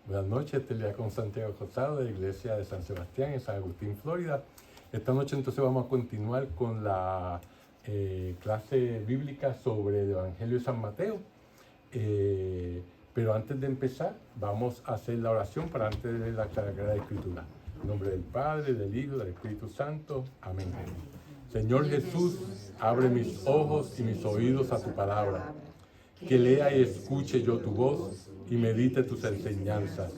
Buenas noches, este es con Santiago Rosado de la Iglesia de San Sebastián en San Agustín, Florida. Esta noche entonces vamos a continuar con la clase bíblica sobre el Evangelio de San Mateo. Pero antes de empezar, vamos a hacer la oración para antes de leer la Sagrada Escritura. En nombre del Padre, del Hijo, del Espíritu Santo. Amén. Señor Jesús, abre mis ojos y mis oídos a tu palabra. Que lea y escuche yo tu voz y medite tus enseñanzas.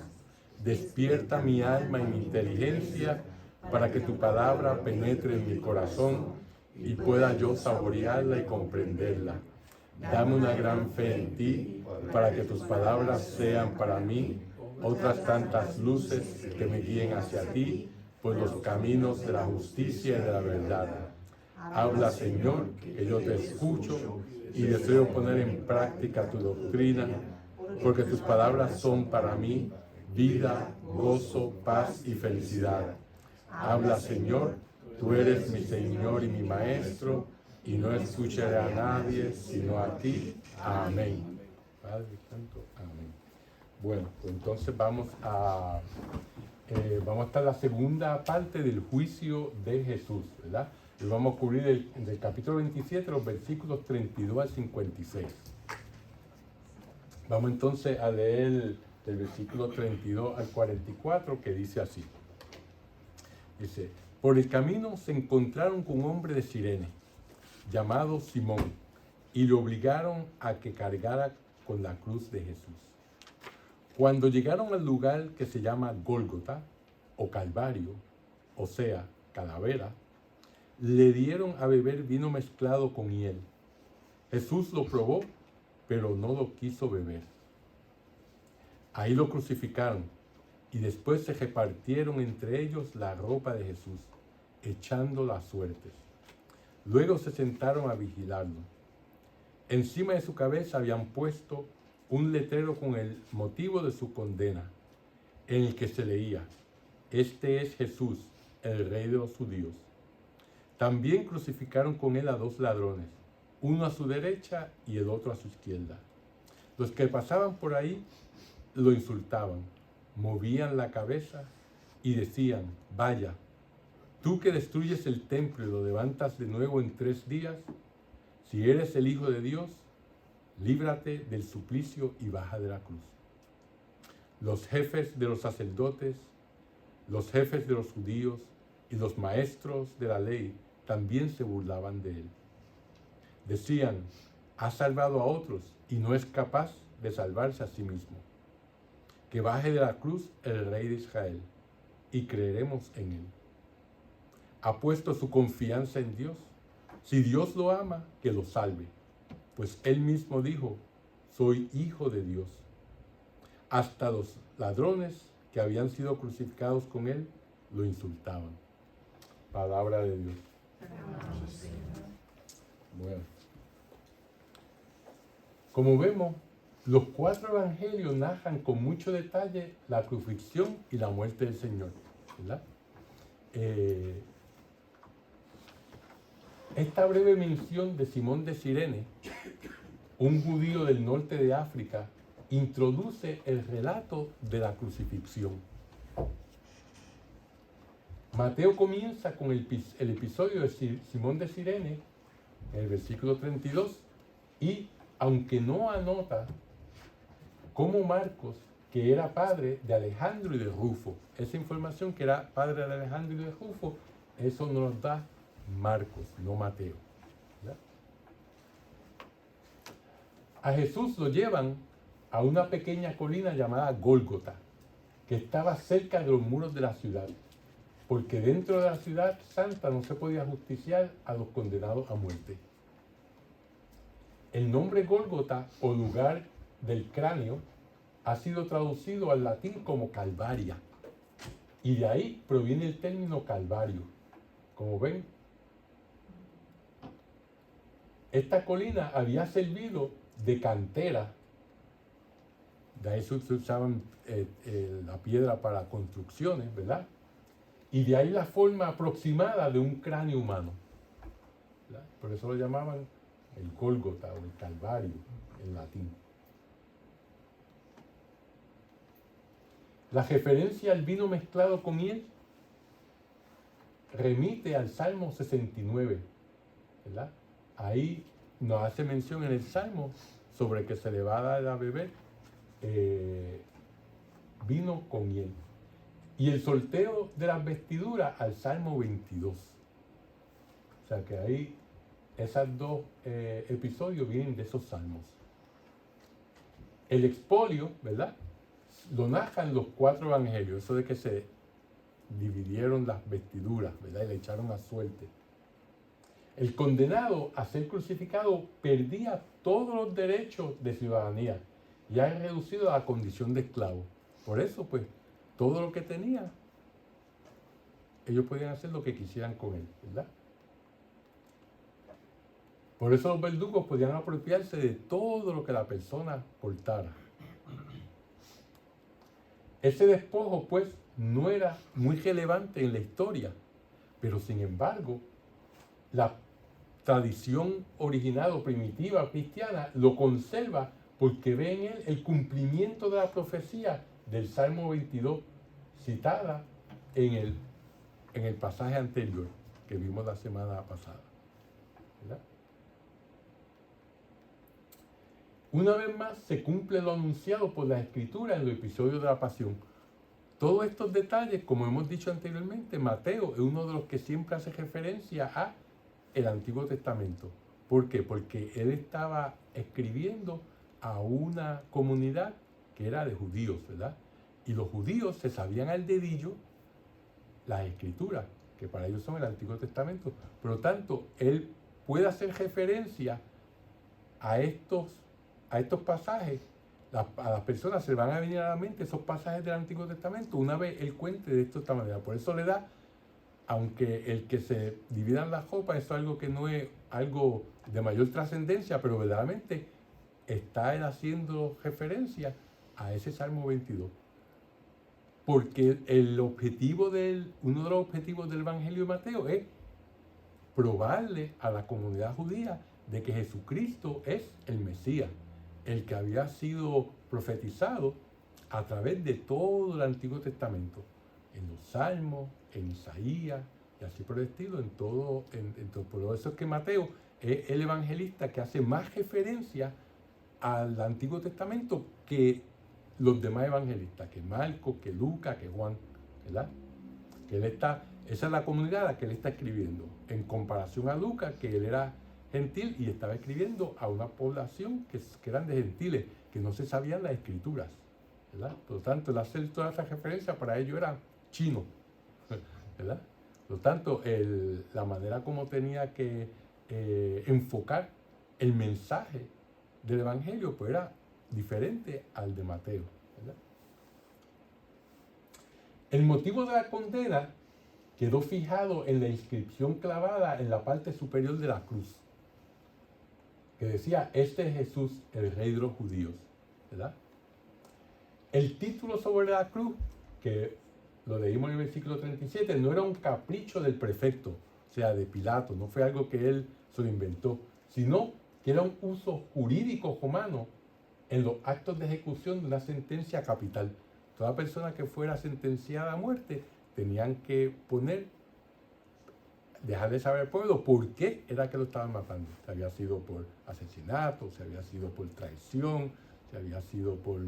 Despierta mi alma y mi inteligencia para que tu palabra penetre en mi corazón y pueda yo saborearla y comprenderla. Dame una gran fe en ti para que tus palabras sean para mí otras tantas luces que me guíen hacia ti por los caminos de la justicia y de la verdad. Habla, Señor, que yo te escucho y deseo poner en práctica tu doctrina, porque tus palabras son para mí vida, gozo, paz y felicidad. Habla, Señor, tú eres mi Señor y mi Maestro, y no escucharé a nadie sino a ti. Amén. Padre Santo, amén. Bueno, pues entonces vamos a estar en la segunda parte del juicio de Jesús, ¿verdad? Y vamos a cubrir del capítulo 27, los versículos 32 al 56. Vamos entonces a leer del versículo 32 al 44, que dice así. Dice, por el camino se encontraron con un hombre de Cirene, llamado Simón, y lo obligaron a que cargara con la cruz de Jesús. Cuando llegaron al lugar que se llama Gólgota, o Calvario, o sea, calavera, le dieron a beber vino mezclado con hiel. Jesús lo probó, pero no lo quiso beber. Ahí lo crucificaron, y después se repartieron entre ellos la ropa de Jesús, echándola a suertes. Luego se sentaron a vigilarlo. Encima de su cabeza habían puesto un letrero con el motivo de su condena, en el que se leía, este es Jesús, el Rey de los Judíos. También crucificaron con él a dos ladrones, uno a su derecha y el otro a su izquierda. Los que pasaban por ahí lo insultaban, movían la cabeza y decían, vaya, tú que destruyes el templo y lo levantas de nuevo en 3 días, si eres el Hijo de Dios, líbrate del suplicio y baja de la cruz. Los jefes de los sacerdotes, los jefes de los judíos y los maestros de la ley también se burlaban de él. Decían, ha salvado a otros y no es capaz de salvarse a sí mismo. Que baje de la cruz el Rey de Israel y creeremos en él. Ha puesto su confianza en Dios. Si Dios lo ama, que lo salve, pues él mismo dijo, soy hijo de Dios. Hasta los ladrones que habían sido crucificados con él lo insultaban. Palabra de Dios. Bueno, como vemos, los 4 evangelios narran con mucho detalle la crucifixión y la muerte del Señor, ¿verdad? Esta breve mención de Simón de Cirene, un judío del norte de África, introduce el relato de la crucifixión. Mateo comienza con el episodio de Simón de Cirene, en el versículo 32, y aunque no anota cómo Marcos, que era padre de Alejandro y de Rufo, esa información que era padre de Alejandro y de Rufo, eso nos da Marcos, no Mateo, ¿verdad? A Jesús lo llevan a una pequeña colina llamada Gólgota, que estaba cerca de los muros de la ciudad, porque dentro de la ciudad santa no se podía justiciar a los condenados a muerte. El nombre Gólgota, o lugar del cráneo, ha sido traducido al latín como Calvaria, y de ahí proviene el término Calvario. Como ven, esta colina había servido de cantera, de ahí se usaban la piedra para construcciones, ¿verdad? Y de ahí la forma aproximada de un cráneo humano, ¿verdad? Por eso lo llamaban el Gólgota o el Calvario en latín. La referencia al vino mezclado con miel remite al Salmo 69, ¿verdad? Ahí nos hace mención en el Salmo sobre que se le va a dar a beber vino con miel. Y el sorteo de las vestiduras al Salmo 22. O sea que ahí esos dos episodios vienen de esos salmos. El expolio, ¿verdad? Lo narran los 4 evangelios, eso de que se dividieron las vestiduras, ¿verdad? Y le echaron a suerte. El condenado a ser crucificado perdía todos los derechos de ciudadanía y era reducido a la condición de esclavo. Por eso, pues, todo lo que tenía, ellos podían hacer lo que quisieran con él, ¿verdad? Por eso los verdugos podían apropiarse de todo lo que la persona portara. Ese despojo, pues, no era muy relevante en la historia, pero sin embargo, la tradición original o primitiva cristiana lo conserva porque ve en él el cumplimiento de la profecía del Salmo 22, citada en el pasaje anterior que vimos la semana pasada, ¿verdad? Una vez más se cumple lo anunciado por la Escritura en los episodios de la Pasión. Todos estos detalles, como hemos dicho anteriormente, Mateo es uno de los que siempre hace referencia a el Antiguo Testamento. ¿Por qué? Porque él estaba escribiendo a una comunidad que era de judíos, ¿verdad? Y los judíos se sabían al dedillo las Escrituras, que para ellos son el Antiguo Testamento. Por lo tanto, él puede hacer referencia a estos pasajes. A las personas se van a venir a la mente esos pasajes del Antiguo Testamento una vez él cuente de esto de esta manera. Por eso le da, aunque el que se dividan las copas, eso es algo que no es algo de mayor trascendencia, pero verdaderamente está él haciendo referencia a ese Salmo 22. Porque uno de los objetivos del Evangelio de Mateo es probarle a la comunidad judía de que Jesucristo es el Mesías, el que había sido profetizado a través de todo el Antiguo Testamento, en los Salmos, en Isaías, y así por el estilo, en todo. Por eso es que Mateo es el evangelista que hace más referencia al Antiguo Testamento que los demás evangelistas, que Marcos, que Lucas, que Juan, ¿verdad? Esa es la comunidad a la que él está escribiendo, en comparación a Lucas, que él era gentil y estaba escribiendo a una población que eran de gentiles, que no se sabían las escrituras, ¿verdad? Por lo tanto, el hacer toda esa referencia para ellos era chino, ¿verdad? Por lo tanto, la manera como tenía que enfocar el mensaje del Evangelio pues era diferente al de Mateo, ¿verdad? El motivo de la condena quedó fijado en la inscripción clavada en la parte superior de la cruz, que decía: "Este es Jesús, el Rey de los judíos", ¿verdad? El título sobre la cruz, que lo leímos en el versículo 37, no era un capricho del prefecto, o sea, de Pilato, no fue algo que él se lo inventó, sino que era un uso jurídico romano en los actos de ejecución de una sentencia capital. Toda persona que fuera sentenciada a muerte tenían que dejarle saber al pueblo por qué era que lo estaban matando. Si había sido por asesinato, si había sido por traición, si había sido por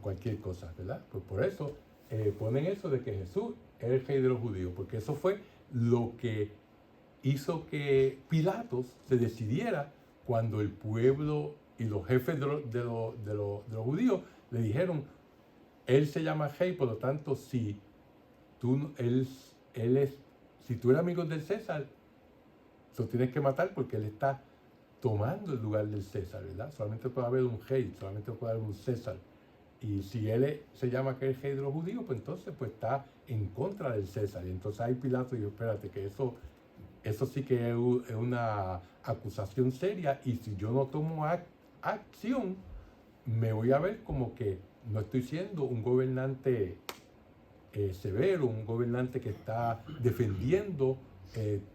cualquier cosa, ¿verdad? Pues por eso ponen eso de que Jesús es el Rey de los judíos, porque eso fue lo que hizo que Pilatos se decidiera cuando el pueblo y los jefes de los judíos le dijeron: él se llama Rey, por lo tanto, si tú eres amigo del César, lo tienes que matar porque él está tomando el lugar del César, ¿verdad? Solamente puede haber un rey, solamente puede haber un César. Y si él se llama que es el rey de los judíos, pues entonces pues está en contra del César. Y entonces ahí Pilato dijo: espérate, que eso sí que es una acusación seria, y si yo no tomo acción, me voy a ver como que no estoy siendo un gobernante severo, un gobernante que está defendiendo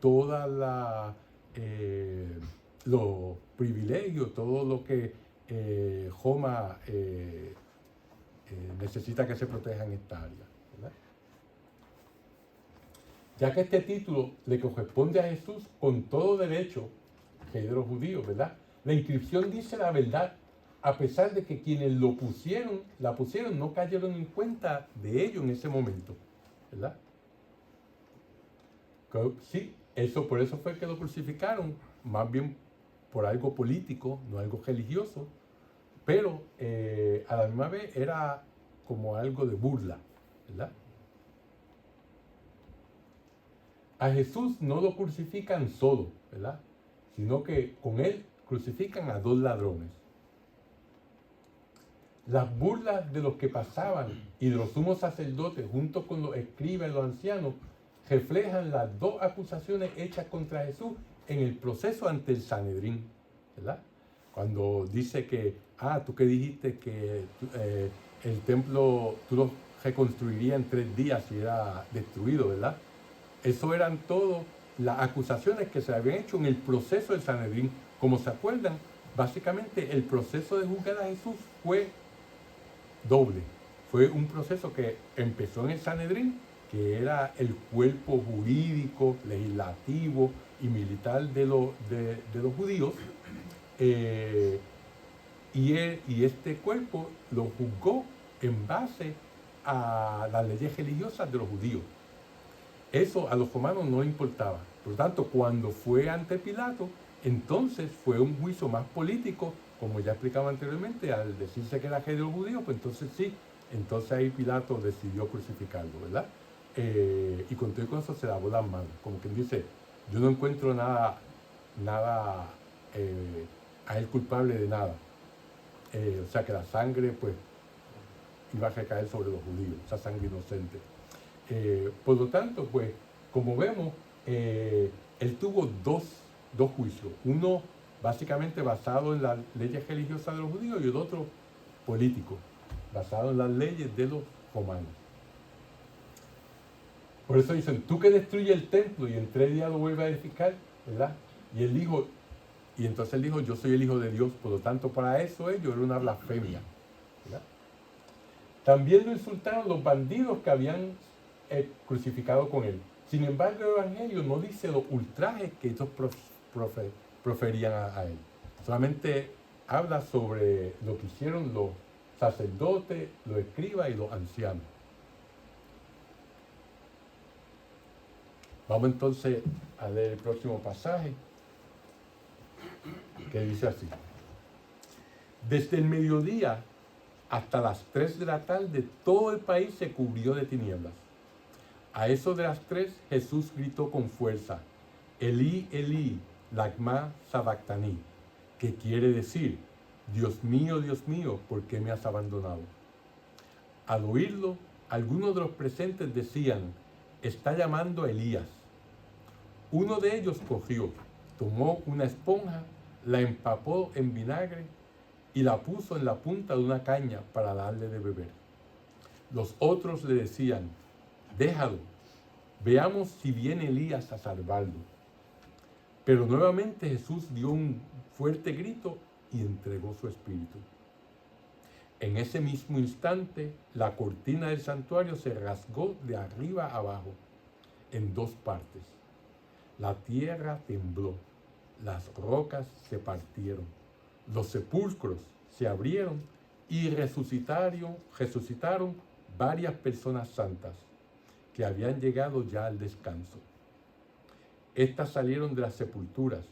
toda los privilegios, todo lo que Roma necesita que se proteja en esta área, ¿verdad? Ya que este título le corresponde a Jesús con todo derecho, que es de los judíos, ¿verdad? La inscripción dice la verdad, a pesar de que quienes la pusieron, no cayeron en cuenta de ello en ese momento, ¿verdad? Sí, por eso fue que lo crucificaron, más bien por algo político, no algo religioso, pero a la misma vez era como algo de burla, ¿verdad? A Jesús no lo crucifican solo, ¿verdad? Sino que con él crucifican a 2 ladrones. Las burlas de los que pasaban y de los sumos sacerdotes junto con los escribas y los ancianos reflejan las 2 acusaciones hechas contra Jesús en el proceso ante el Sanedrín, ¿verdad? Cuando dice que, tú que dijiste que el templo tú lo reconstruirías en 3 días si era destruido, ¿verdad? Eso eran todas las acusaciones que se habían hecho en el proceso del Sanedrín. Como se acuerdan, básicamente el proceso de juzgar a Jesús fue doble. Fue un proceso que empezó en el Sanedrín, que era el cuerpo jurídico, legislativo y militar de los judíos, y este cuerpo lo juzgó en base a las leyes religiosas de los judíos. Eso a los romanos no importaba. Por lo tanto, cuando fue ante Pilato, entonces fue un juicio más político, como ya explicaba anteriormente, al decirse que era rey de los judíos, pues entonces sí, entonces ahí Pilato decidió crucificarlo, ¿verdad? Y con todo eso se lavó las manos, como quien dice, yo no encuentro nada a él culpable de nada. O sea que la sangre, pues, iba a recaer sobre los judíos, esa sangre inocente. Por lo tanto, pues, como vemos, él tuvo dos juicios. Uno básicamente basado en las leyes religiosas de los judíos y el otro político, basado en las leyes de los romanos. Por eso dicen, tú que destruyes el templo y en 3 días lo vuelves a edificar, ¿verdad? Y entonces él dijo, yo soy el Hijo de Dios, por lo tanto para eso ello era una blasfemia, ¿verdad? También lo insultaron los bandidos que habían crucificado con él. Sin embargo, el Evangelio no dice los ultrajes que ellos proferían a él. Solamente habla sobre lo que hicieron los sacerdotes, los escribas y los ancianos. Vamos entonces a leer el próximo pasaje, que dice así. Desde el mediodía hasta las 3 de la tarde, todo el país se cubrió de tinieblas. A eso de las 3, Jesús gritó con fuerza, Elí, Elí, lama sabactani, que quiere decir, Dios mío, ¿por qué me has abandonado? Al oírlo, algunos de los presentes decían, está llamando a Elías. Uno de ellos cogió, tomó una esponja, la empapó en vinagre y la puso en la punta de una caña para darle de beber. Los otros le decían, déjalo, veamos si viene Elías a salvarlo. Pero nuevamente Jesús dio un fuerte grito y entregó su espíritu. En ese mismo instante, la cortina del santuario se rasgó de arriba abajo, en 2 partes. La tierra tembló, las rocas se partieron, los sepulcros se abrieron y resucitaron varias personas santas que habían llegado ya al descanso. Estas salieron de las sepulturas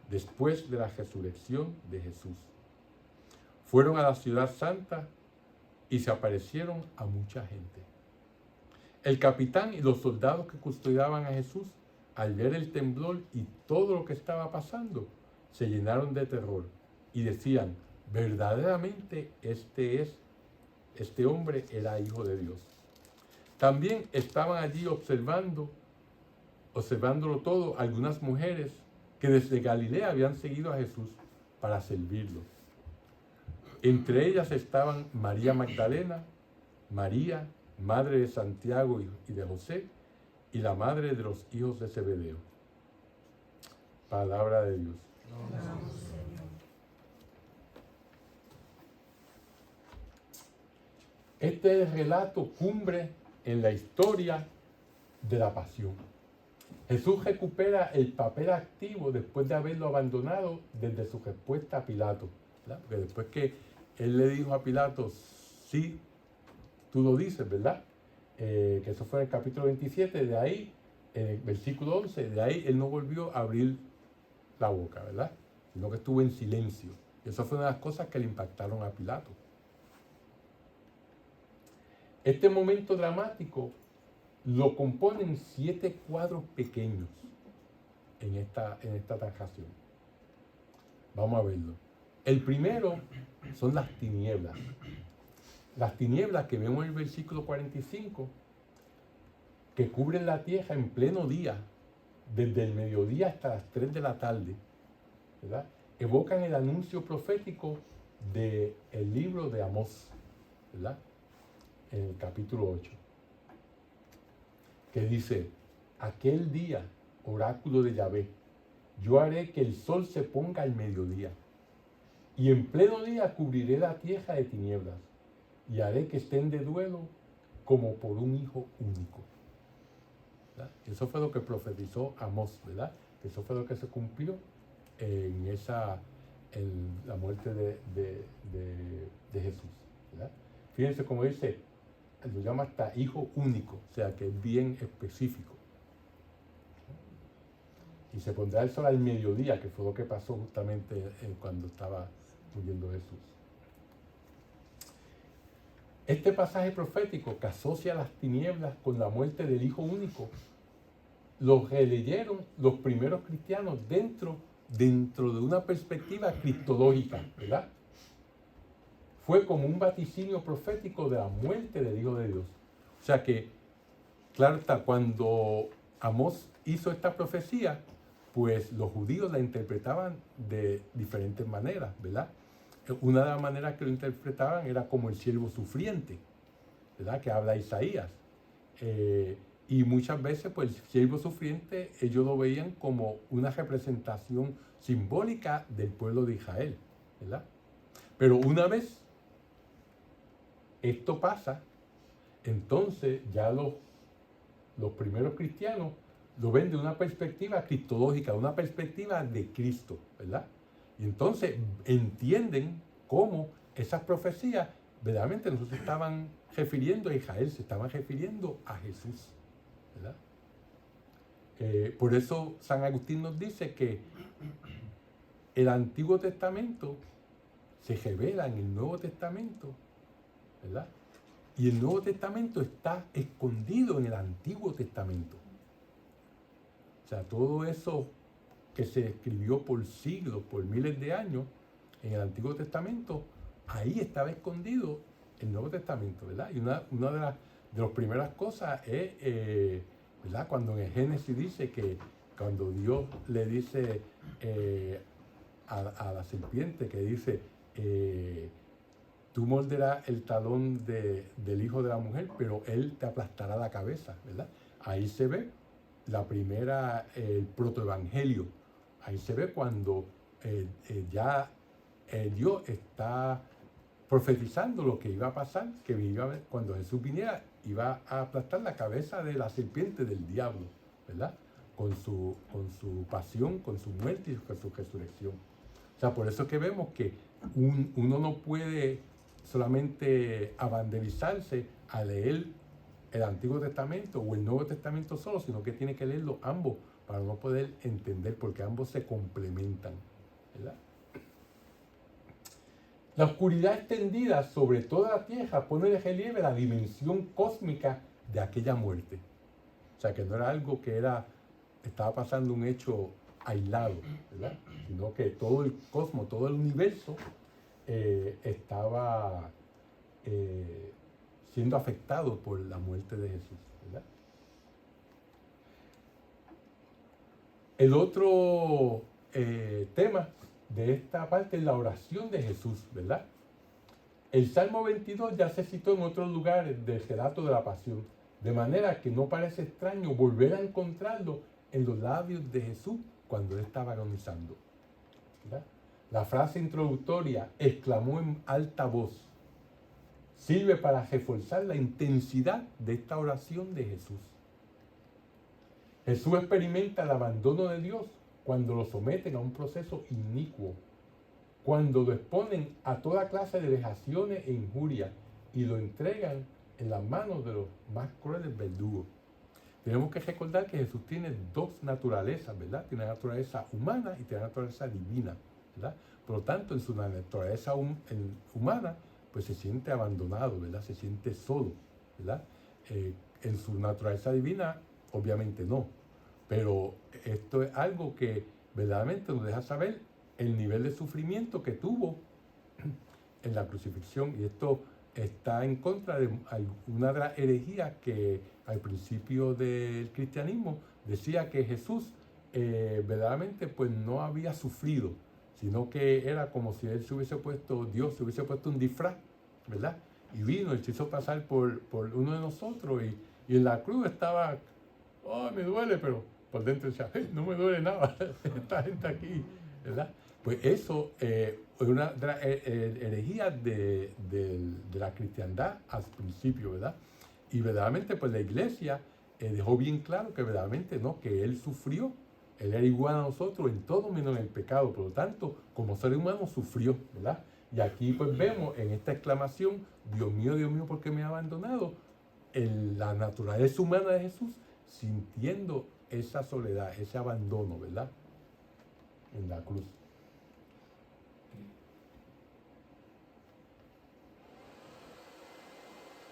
después de la resurrección de Jesús. Fueron a la ciudad santa y se aparecieron a mucha gente. El capitán y los soldados que custodiaban a Jesús, al ver el temblor y todo lo que estaba pasando, se llenaron de terror y decían, verdaderamente este hombre era hijo de Dios. También estaban allí observándolo todo, algunas mujeres que desde Galilea habían seguido a Jesús para servirlo. Entre ellas estaban María Magdalena, María, madre de Santiago y de José, y la madre de los hijos de Zebedeo. Palabra de Dios. Este es el relato cumbre en la historia de la pasión. Jesús recupera el papel activo después de haberlo abandonado desde su respuesta a Pilato, ¿verdad? Porque después que él le dijo a Pilato, sí, tú lo dices, ¿verdad? Que eso fue en el capítulo 27, de ahí, en el versículo 11, de ahí él no volvió a abrir la boca, ¿verdad? Sino que estuvo en silencio. Y eso fue una de las cosas que le impactaron a Pilato. Este momento dramático lo componen 7 cuadros pequeños en esta transacción. Vamos a verlo. El primero son las tinieblas. Las tinieblas que vemos en el versículo 45, que cubren la tierra en pleno día, desde el mediodía hasta las 3 de la tarde, ¿verdad? Evocan el anuncio profético del libro de Amós, ¿verdad? En el capítulo 8, que dice, aquel día, oráculo de Yahvé, yo haré que el sol se ponga al mediodía, y en pleno día cubriré la tierra de tinieblas, y haré que estén de duelo como por un hijo único. ¿Verdad? Eso fue lo que profetizó Amós, ¿verdad? Eso fue lo que se cumplió en la muerte de Jesús, ¿verdad? Fíjense cómo dice, lo llama hasta hijo único, o sea que es bien específico. Y se pondrá el sol al mediodía, que fue lo que pasó justamente cuando estaba muriendo Jesús. Este pasaje profético que asocia las tinieblas con la muerte del hijo único, lo releyeron los primeros cristianos dentro de una perspectiva cristológica, ¿verdad? Fue como un vaticinio profético de la muerte del Hijo de Dios. O sea que, claro está, cuando Amós hizo esta profecía, pues los judíos la interpretaban de diferentes maneras, ¿verdad? Una de las maneras que lo interpretaban era como el siervo sufriente, ¿verdad? Que habla Isaías. Y muchas veces, pues el siervo sufriente, ellos lo veían como una representación simbólica del pueblo de Israel, ¿verdad? Pero una vez esto pasa, entonces ya los primeros cristianos lo ven de una perspectiva cristológica, una perspectiva de Cristo, ¿verdad? Y entonces entienden cómo esas profecías verdaderamente no se estaban refiriendo a Israel, se estaban refiriendo a Jesús, ¿verdad? Por eso San Agustín nos dice que el Antiguo Testamento se revela en el Nuevo Testamento, ¿verdad? Y el Nuevo Testamento está escondido en el Antiguo Testamento. O sea, todo eso que se escribió por siglos, por miles de años, en el Antiguo Testamento, ahí estaba escondido el Nuevo Testamento, ¿verdad? Y una de las primeras cosas es, ¿verdad? Cuando en el Génesis dice que cuando Dios le dice a la serpiente, que dice, tú morderás el talón del hijo de la mujer, pero él te aplastará la cabeza, ¿verdad? Ahí se ve la primera, el protoevangelio. Ahí se ve cuando ya Dios está profetizando lo que iba a pasar, cuando Jesús viniera, iba a aplastar la cabeza de la serpiente del diablo, ¿verdad? Con su pasión, con su muerte y con su resurrección. O sea, por eso es que vemos que uno no puede solamente abanderizarse a leer el Antiguo Testamento o el Nuevo Testamento solo, sino que tiene que leerlo ambos para no poder entender, porque ambos se complementan, ¿verdad? La oscuridad extendida sobre toda la tierra pone de relieve la dimensión cósmica de aquella muerte. O sea, que no era algo que estaba pasando un hecho aislado, ¿verdad? Sino que todo el cosmos, todo el universo estaba siendo afectado por la muerte de Jesús, ¿verdad? El otro tema de esta parte es la oración de Jesús, ¿verdad? El Salmo 22 ya se citó en otros lugares del relato de la pasión, de manera que no parece extraño volver a encontrarlo en los labios de Jesús cuando él estaba agonizando, ¿verdad? La frase introductoria, exclamó en alta voz, sirve para reforzar la intensidad de esta oración de Jesús. Jesús experimenta el abandono de Dios cuando lo someten a un proceso inicuo, cuando lo exponen a toda clase de vejaciones e injurias y lo entregan en las manos de los más crueles verdugos. Tenemos que recordar que Jesús tiene dos naturalezas, ¿verdad? Tiene una naturaleza humana y tiene una naturaleza divina, ¿verdad? Por lo tanto, en su naturaleza humana, pues se siente abandonado, ¿verdad? Se siente solo, ¿verdad? En su naturaleza divina, obviamente no. Pero esto es algo que verdaderamente nos deja saber el nivel de sufrimiento que tuvo en la crucifixión. Y esto está en contra de una de las herejías que al principio del cristianismo decía que Jesús verdaderamente pues no había sufrido, sino que era como si él se hubiese puesto, Dios se hubiese puesto un disfraz, ¿verdad? Y vino y se hizo pasar por uno de nosotros y en la cruz estaba, oh, me duele, pero por dentro decía, hey, no me duele nada, esta gente aquí, ¿verdad? Pues eso es una de las herejías de la cristiandad al principio, ¿verdad? Y verdaderamente pues la iglesia dejó bien claro que verdaderamente no, que él sufrió, él era igual a nosotros en todo menos en el pecado, por lo tanto, como ser humano sufrió, ¿verdad? Y aquí pues vemos en esta exclamación, Dios mío, ¿por qué me ha abandonado? La naturaleza humana de Jesús sintiendo esa soledad, ese abandono, ¿verdad? En la cruz.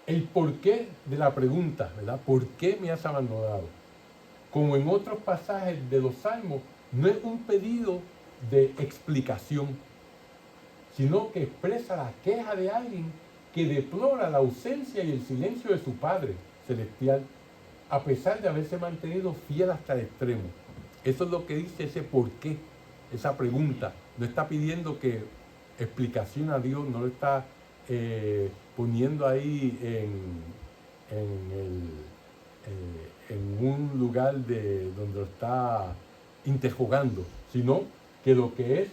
El porqué de la pregunta, ¿verdad? ¿Por qué me has abandonado? Como en otros pasajes de los Salmos, no es un pedido de explicación, sino que expresa la queja de alguien que deplora la ausencia y el silencio de su Padre Celestial, a pesar de haberse mantenido fiel hasta el extremo. Eso es lo que dice ese por qué, esa pregunta. No está pidiendo que explicación a Dios, no lo está poniendo ahí en un lugar donde lo está interrogando, sino que lo que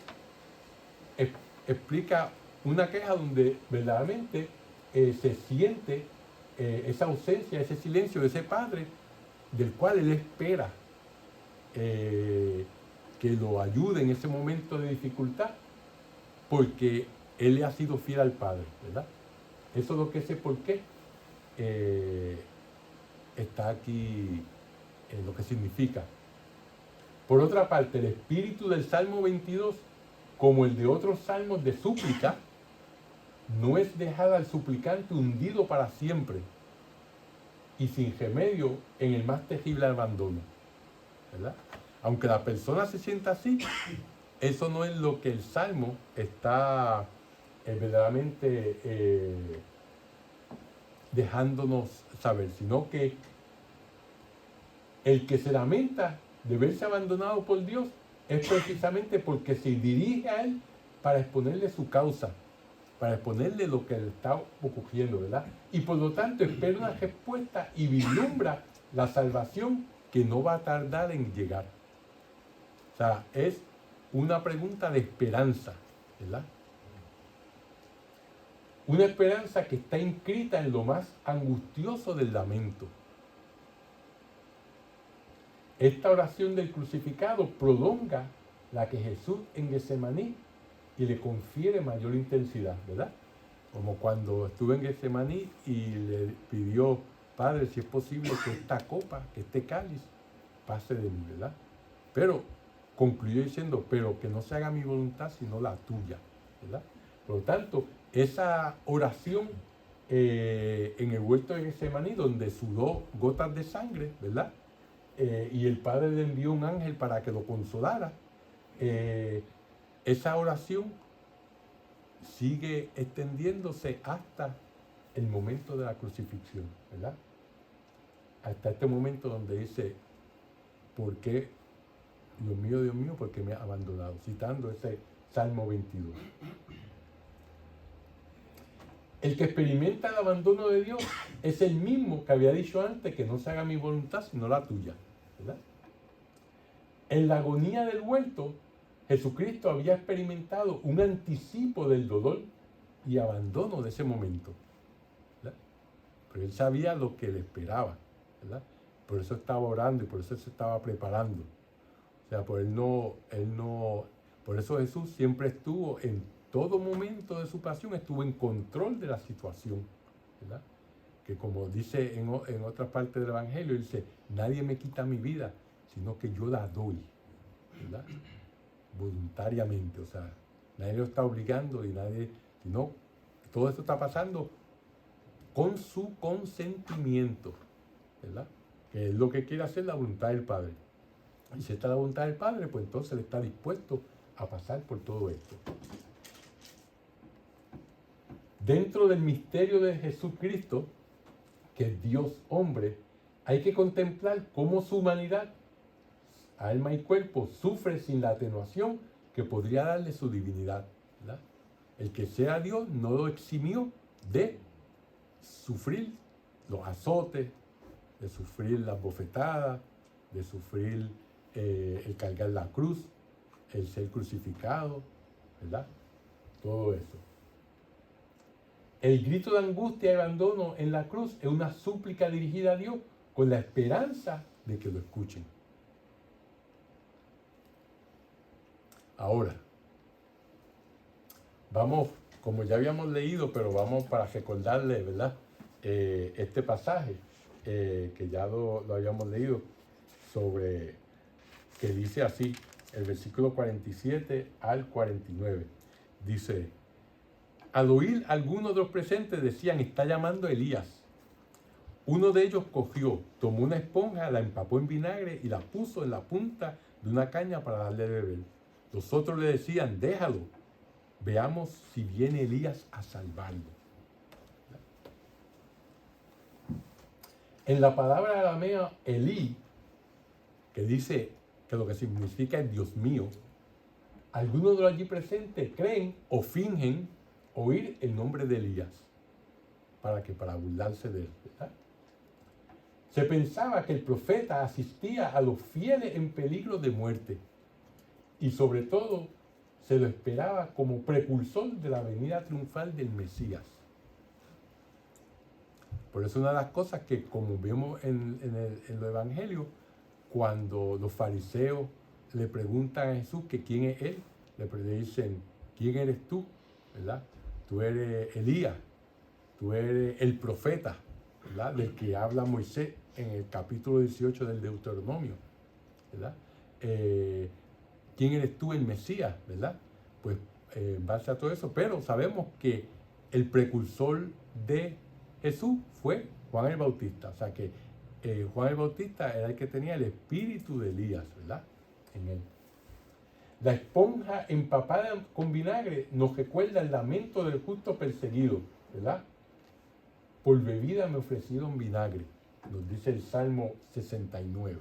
explica una queja donde verdaderamente se siente esa ausencia, ese silencio de ese Padre del cual él espera que lo ayude en ese momento de dificultad, porque él le ha sido fiel al Padre, ¿verdad? Eso es lo que ese por qué está aquí, lo que significa. Por otra parte, el espíritu del Salmo 22, como el de otros salmos de súplica, no es dejar al suplicante hundido para siempre y sin remedio en el más terrible abandono, ¿verdad? Aunque la persona se sienta así, eso no es lo que el Salmo está verdaderamente dejándonos saber, sino que el que se lamenta de verse abandonado por Dios es precisamente porque se dirige a Él para exponerle su causa, para exponerle lo que le está ocurriendo, ¿verdad? Y por lo tanto espera una respuesta y vislumbra la salvación que no va a tardar en llegar. O sea, es una pregunta de esperanza, ¿verdad? Una esperanza que está inscrita en lo más angustioso del lamento. Esta oración del crucificado prolonga la que Jesús en Getsemaní y le confiere mayor intensidad, ¿verdad? Como cuando estuvo en Getsemaní y le pidió, Padre, si es posible que esta copa, que este cáliz, pase de mí, ¿verdad? Pero concluyó diciendo, pero que no se haga mi voluntad sino la tuya, ¿verdad? Por lo tanto, esa oración en el huerto de Getsemaní, donde sudó gotas de sangre, ¿verdad? Y el Padre le envió un ángel para que lo consolara. Esa oración sigue extendiéndose hasta el momento de la crucifixión, ¿verdad? Hasta este momento donde dice, ¿por qué, Dios mío, por qué me has abandonado? Citando ese Salmo 22. El que experimenta el abandono de Dios es el mismo que había dicho antes que no se haga mi voluntad sino la tuya, ¿verdad? En la agonía del huerto, Jesucristo había experimentado un anticipo del dolor y abandono de ese momento. pero él sabía lo que le esperaba, ¿verdad? Por eso estaba orando y por eso se estaba preparando. O sea, por eso Jesús siempre estuvo en todo momento de su pasión, estuvo en control de la situación, ¿verdad? Que como dice en otra parte del Evangelio, dice, nadie me quita mi vida, sino que yo la doy, ¿verdad? Voluntariamente, o sea, nadie lo está obligando y nadie, sino todo esto está pasando con su consentimiento, ¿verdad? Que es lo que quiere hacer la voluntad del Padre. Y si está la voluntad del Padre, pues entonces él está dispuesto a pasar por todo esto. Dentro del misterio de Jesucristo, que es Dios hombre, hay que contemplar cómo su humanidad, alma y cuerpo, sufre sin la atenuación que podría darle su divinidad, ¿verdad? El que sea Dios no lo eximió de sufrir los azotes, de sufrir las bofetadas, de sufrir el cargar la cruz, el ser crucificado, ¿verdad? Todo eso. El grito de angustia y abandono en la cruz es una súplica dirigida a Dios con la esperanza de que lo escuchen. Ahora, vamos, como ya habíamos leído, pero vamos para recordarle, ¿verdad? Este pasaje que ya lo habíamos leído, sobre, que dice así, el versículo 47 al 49. Dice, al oír algunos de los presentes decían, está llamando a Elías. Uno de ellos cogió, tomó una esponja, la empapó en vinagre y la puso en la punta de una caña para darle de beber. Los otros le decían, déjalo, veamos si viene Elías a salvarlo. En la palabra aramea, Elí, que dice que lo que significa es Dios mío, algunos de los allí presentes creen o fingen oír el nombre de Elías, para burlarse de él, ¿verdad? Se pensaba que el profeta asistía a los fieles en peligro de muerte y sobre todo se lo esperaba como precursor de la venida triunfal del Mesías. Por eso una de las cosas que, como vemos en los evangelios, cuando los fariseos le preguntan a Jesús que quién es él, le dicen, ¿quién eres tú? ¿Verdad? Tú eres Elías, tú eres el profeta, ¿verdad? Del que habla Moisés en el capítulo 18 del Deuteronomio, ¿verdad? ¿Quién eres tú, el Mesías? ¿Verdad? Pues en base a todo eso, pero sabemos que el precursor de Jesús fue Juan el Bautista, o sea que Juan el Bautista era el que tenía el espíritu de Elías, ¿verdad? En él. La esponja empapada con vinagre nos recuerda el lamento del justo perseguido, ¿verdad? Por bebida me ofrecieron vinagre, nos dice el Salmo 69.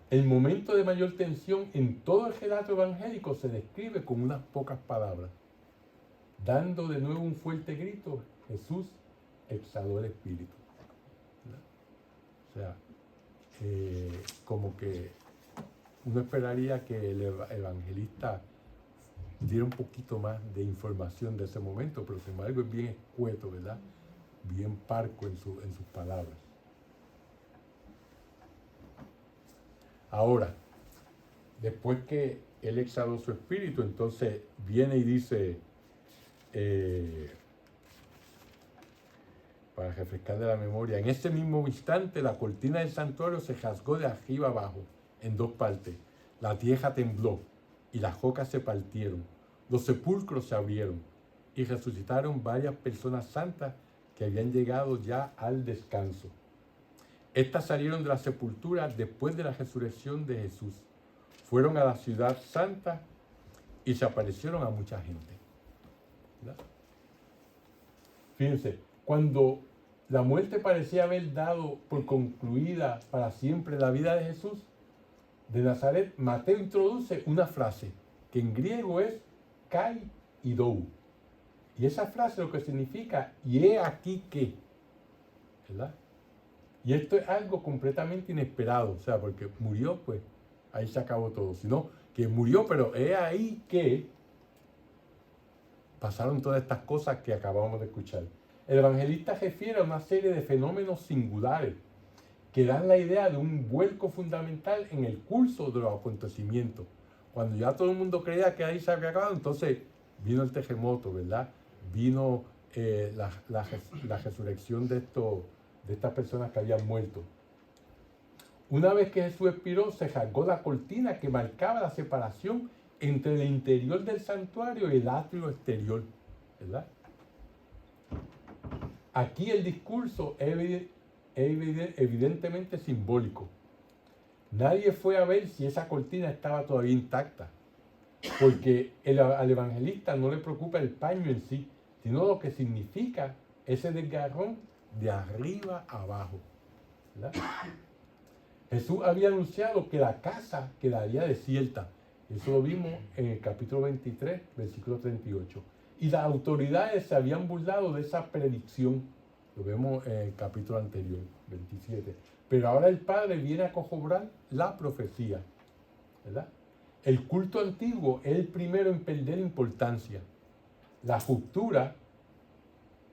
El momento de mayor tensión en todo el relato evangélico se describe con unas pocas palabras. Dando de nuevo un fuerte grito, Jesús exhaló el espíritu. ¿Verdad? O sea, como que uno esperaría que el evangelista diera un poquito más de información de ese momento, pero sin embargo es bien escueto, ¿verdad? Bien parco en sus palabras. Ahora, después que él exhaló su espíritu, entonces viene y dice, para refrescar de la memoria, en ese mismo instante la cortina del santuario se rasgó de arriba abajo, en dos partes. La tierra tembló y las rocas se partieron. Los sepulcros se abrieron y resucitaron varias personas santas que habían llegado ya al descanso. Estas salieron de la sepultura después de la resurrección de Jesús. Fueron a la ciudad santa y se aparecieron a mucha gente. ¿Verdad? Fíjense, cuando la muerte parecía haber dado por concluida para siempre la vida de Jesús de Nazaret, Mateo introduce una frase que en griego es kai idou. Y esa frase lo que significa, y he aquí que, ¿verdad? Y esto es algo completamente inesperado, o sea, porque murió, pues ahí se acabó todo. Sino que murió, pero he ahí que pasaron todas estas cosas que acabamos de escuchar. El evangelista refiere a una serie de fenómenos singulares que dan la idea de un vuelco fundamental en el curso de los acontecimientos. Cuando ya todo el mundo creía que ahí se había acabado, entonces vino el terremoto, ¿verdad? Vino la resurrección de estas personas que habían muerto. Una vez que Jesús expiró, se rasgó la cortina que marcaba la separación entre el interior del santuario y el atrio exterior, ¿verdad? Aquí el discurso es evidentemente simbólico. Nadie fue a ver si esa cortina estaba todavía intacta, porque al evangelista no le preocupa el paño en sí, sino lo que significa ese desgarrón de arriba a abajo, ¿verdad? Jesús había anunciado que la casa quedaría desierta. Eso lo vimos en el capítulo 23, versículo 38. Y las autoridades se habían burlado de esa predicción. Lo vemos en el capítulo anterior, 27. Pero ahora el Padre viene a corroborar la profecía, ¿verdad? El culto antiguo es el primero en perder importancia. La ruptura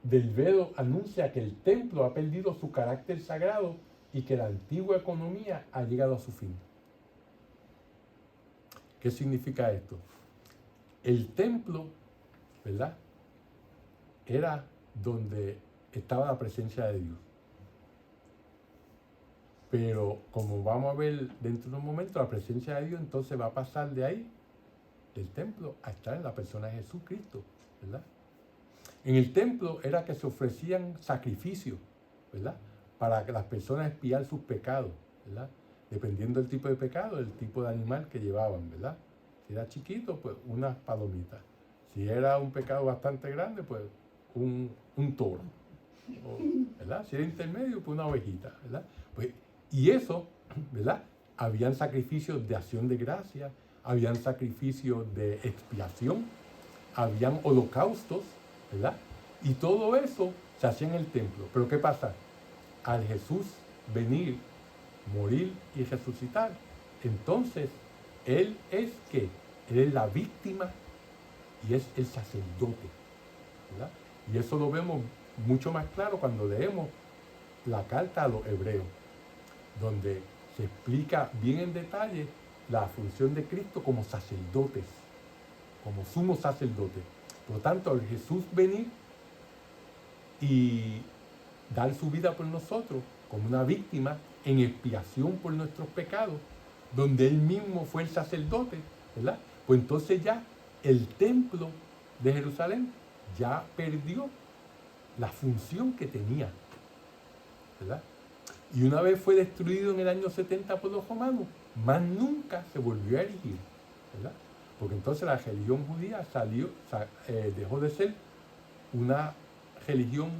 del velo anuncia que el templo ha perdido su carácter sagrado y que la antigua economía ha llegado a su fin. ¿Qué significa esto? El templo, ¿verdad?, era donde estaba la presencia de Dios. Pero como vamos a ver dentro de un momento, la presencia de Dios entonces va a pasar de ahí, del templo, a estar en la persona de Jesucristo, ¿verdad? En el templo era que se ofrecían sacrificios, ¿verdad?, para que las personas expiar sus pecados, ¿verdad? Dependiendo del tipo de pecado, el tipo de animal que llevaban, ¿verdad? Si era chiquito, pues unas palomitas. Si era un pecado bastante grande, pues un toro, ¿verdad? Si era intermedio, pues una ovejita, ¿verdad? Pues, y eso, ¿verdad? Habían sacrificios de acción de gracia, habían sacrificios de expiación, habían holocaustos, ¿verdad? Y todo eso se hacía en el templo. Pero ¿qué pasa? Al Jesús venir, morir y resucitar, entonces Él es ¿qué? Él es la víctima y es el sacerdote, ¿verdad? Y eso lo vemos mucho más claro cuando leemos la carta a los hebreos, donde se explica bien en detalle la función de Cristo como sacerdotes, como sumo sacerdote. Por lo tanto, al Jesús venir y dar su vida por nosotros como una víctima en expiación por nuestros pecados, donde Él mismo fue el sacerdote, ¿verdad? Pues entonces ya el templo de Jerusalén ya perdió la función que tenía, ¿verdad? Y una vez fue destruido en el año 70 por los romanos, más nunca se volvió a erigir, ¿verdad? Porque entonces la religión judía dejó de ser una religión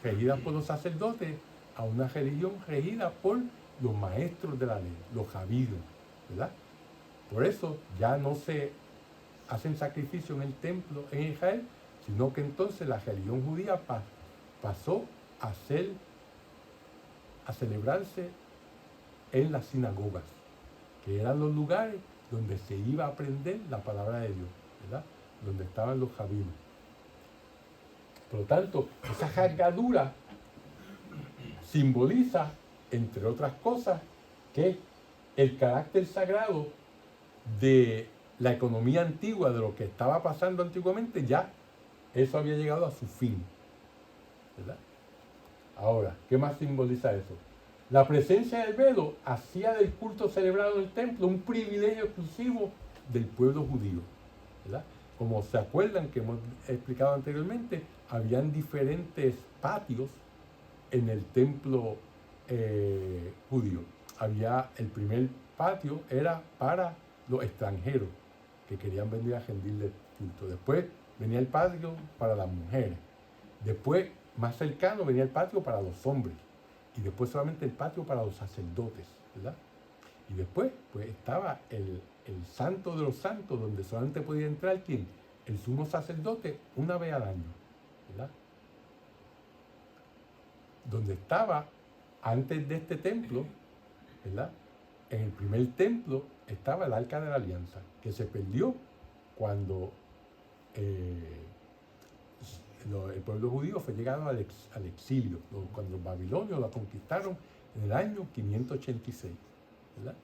regida por los sacerdotes a una religión regida por los maestros de la ley, los rabinos, ¿verdad? Por eso ya no se hacen sacrificios en el templo en Israel, sino que entonces la religión judía pasó a celebrarse en las sinagogas, que eran los lugares donde se iba a aprender la palabra de Dios, ¿verdad? Donde estaban los rabinos. Por lo tanto, esa rasgadura simboliza, entre otras cosas, que el carácter sagrado de la economía antigua, de lo que estaba pasando antiguamente, ya eso había llegado a su fin, ¿verdad? Ahora, ¿qué más simboliza eso? La presencia del velo hacía del culto celebrado en el templo un privilegio exclusivo del pueblo judío, ¿verdad? Como se acuerdan que hemos explicado anteriormente, habían diferentes patios en el templo judío. Había el primer patio, era para los extranjeros que querían venir a rendirle culto. Después venía el patio para las mujeres. Después, más cercano, venía el patio para los hombres. Y después solamente el patio para los sacerdotes, ¿verdad? Y después, pues estaba el santo de los santos, donde solamente podía entrar ¿quién? El sumo sacerdote una vez al año, ¿verdad? Donde estaba, antes de este templo, ¿verdad? En el primer templo estaba el Arca de la Alianza, que se perdió cuando el pueblo judío fue llegado al exilio, cuando los babilonios la conquistaron en el año 586, ¿verdad?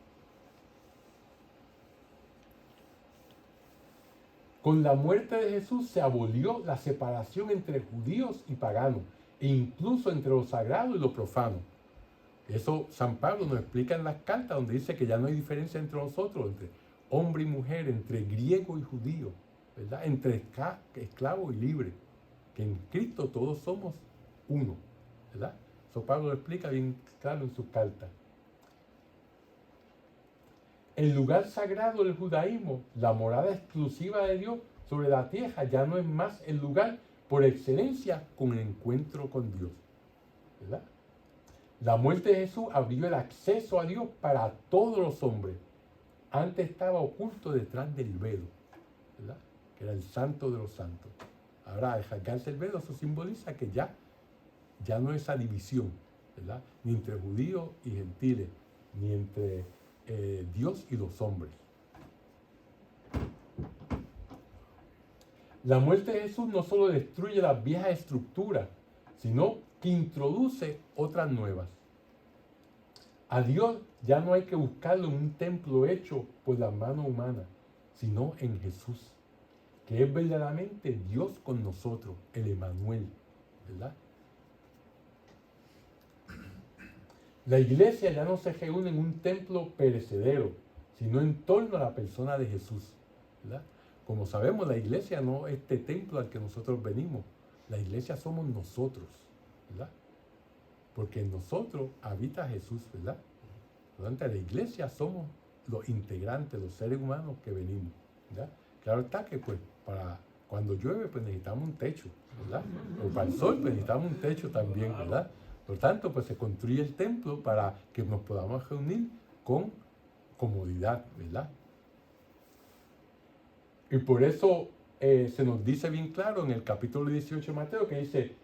Con la muerte de Jesús se abolió la separación entre judíos y paganos, e incluso entre lo sagrado y lo profano. Eso San Pablo nos explica en las cartas, donde dice que ya no hay diferencia entre nosotros, entre hombre y mujer, entre griego y judío, ¿verdad? Entre esclavo y libre, que en Cristo todos somos uno, ¿verdad? Eso Pablo lo explica bien claro en sus cartas. El lugar sagrado del judaísmo, la morada exclusiva de Dios sobre la tierra, ya no es más el lugar por excelencia con el encuentro con Dios, ¿verdad? La muerte de Jesús abrió el acceso a Dios para todos los hombres. Antes estaba oculto detrás del velo, ¿verdad? Que era el santo de los santos. Ahora, al rasgarse el velo, eso simboliza que ya no es esa división, ¿verdad? Ni entre judíos y gentiles, ni entre Dios y los hombres. La muerte de Jesús no solo destruye las viejas estructuras, sino que introduce otras nuevas. A Dios ya no hay que buscarlo en un templo hecho por las manos humanas, sino en Jesús, que es verdaderamente Dios con nosotros, el Emmanuel, ¿verdad? La iglesia ya no se reúne en un templo perecedero, sino en torno a la persona de Jesús, ¿verdad? Como sabemos, la iglesia no es este templo al que nosotros venimos. La iglesia somos nosotros, ¿verdad? Porque en nosotros habita Jesús, ¿verdad? Durante la iglesia somos los integrantes, los seres humanos que venimos, ¿verdad? Claro está que pues para cuando llueve pues necesitamos un techo, ¿verdad? O para el sol pues necesitamos un techo también, ¿verdad? Por tanto pues se construye el templo para que nos podamos reunir con comodidad, ¿verdad? Y por eso se nos dice bien claro en el capítulo 18 de Mateo que dice,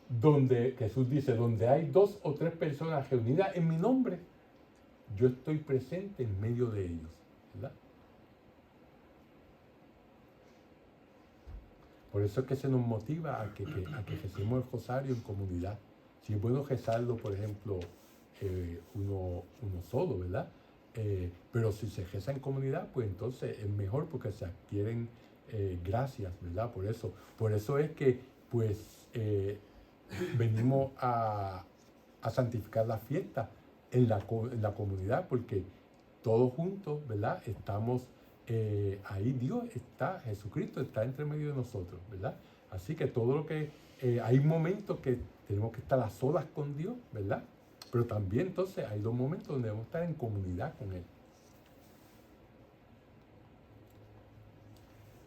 donde Jesús dice, donde hay 2 o 3 personas reunidas en mi nombre, yo estoy presente en medio de ellos, ¿verdad? Por eso es que se nos motiva a que recemos el rosario en comunidad. Si es bueno rezarlo, por ejemplo, uno solo, ¿verdad? Pero si se reza en comunidad, pues entonces es mejor porque se adquieren gracias, ¿verdad? Por eso es que, pues, venimos a santificar la fiesta en la comunidad, porque todos juntos, ¿verdad? Estamos ahí, Dios está, Jesucristo está entre medio de nosotros, ¿verdad? Así que todo lo que, hay momentos que tenemos que estar a solas con Dios, ¿verdad? Pero también entonces hay 2 momentos donde debemos estar en comunidad con Él.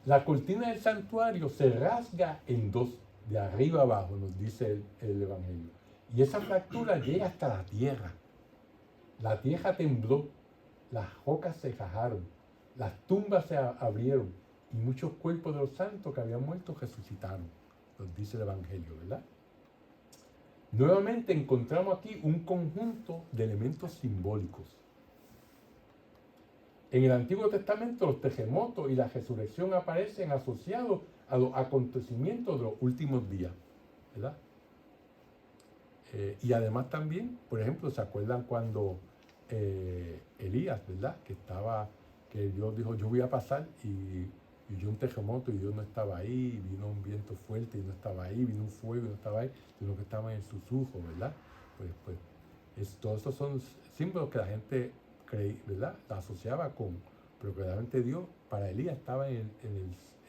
La cortina del santuario se rasga en 2, de arriba abajo, nos dice el Evangelio. Y esa fractura llega hasta la tierra. La tierra tembló, las rocas se rajaron, las tumbas se abrieron y muchos cuerpos de los santos que habían muerto resucitaron, nos dice el Evangelio, ¿verdad? Nuevamente encontramos aquí un conjunto de elementos simbólicos. En el Antiguo Testamento los terremotos y la resurrección aparecen asociados a los acontecimientos de los últimos días, ¿verdad? Y además también, por ejemplo, ¿se acuerdan cuando Elías, ¿verdad? Que Dios dijo, yo voy a pasar y yo un terremoto y Dios no estaba ahí, vino un viento fuerte y no estaba ahí, vino un fuego y no estaba ahí, sino que estaba en el susurro, ¿verdad? Todos esos son símbolos que la gente ¿verdad? La asociaba con, pero que realmente Dios para Elías estaba en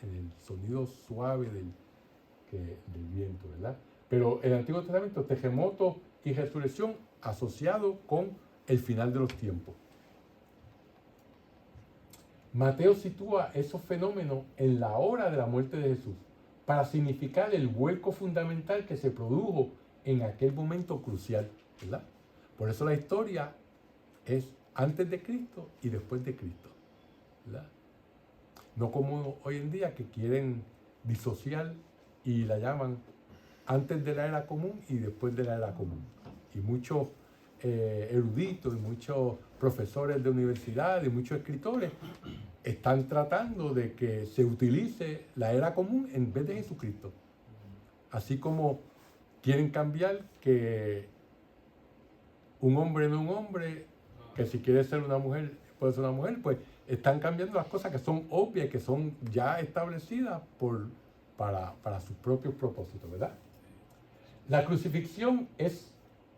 el sonido suave del viento, ¿verdad? Pero el Antiguo Testamento, terremoto y resurrección asociado con el final de los tiempos. Mateo sitúa esos fenómenos en la hora de la muerte de Jesús para significar el vuelco fundamental que se produjo en aquel momento crucial, ¿verdad? Por eso la historia es antes de Cristo y después de Cristo, ¿verdad? No como hoy en día que quieren disociar y la llaman antes de la era común y después de la era común. Y muchos eruditos y muchos profesores de universidad y muchos escritores están tratando de que se utilice la era común en vez de Jesucristo. Así como quieren cambiar que un hombre no es un hombre, que si quiere ser una mujer, puede ser una mujer, pues están cambiando las cosas que son obvias, que son ya establecidas para sus propios propósitos, ¿verdad? La crucifixión es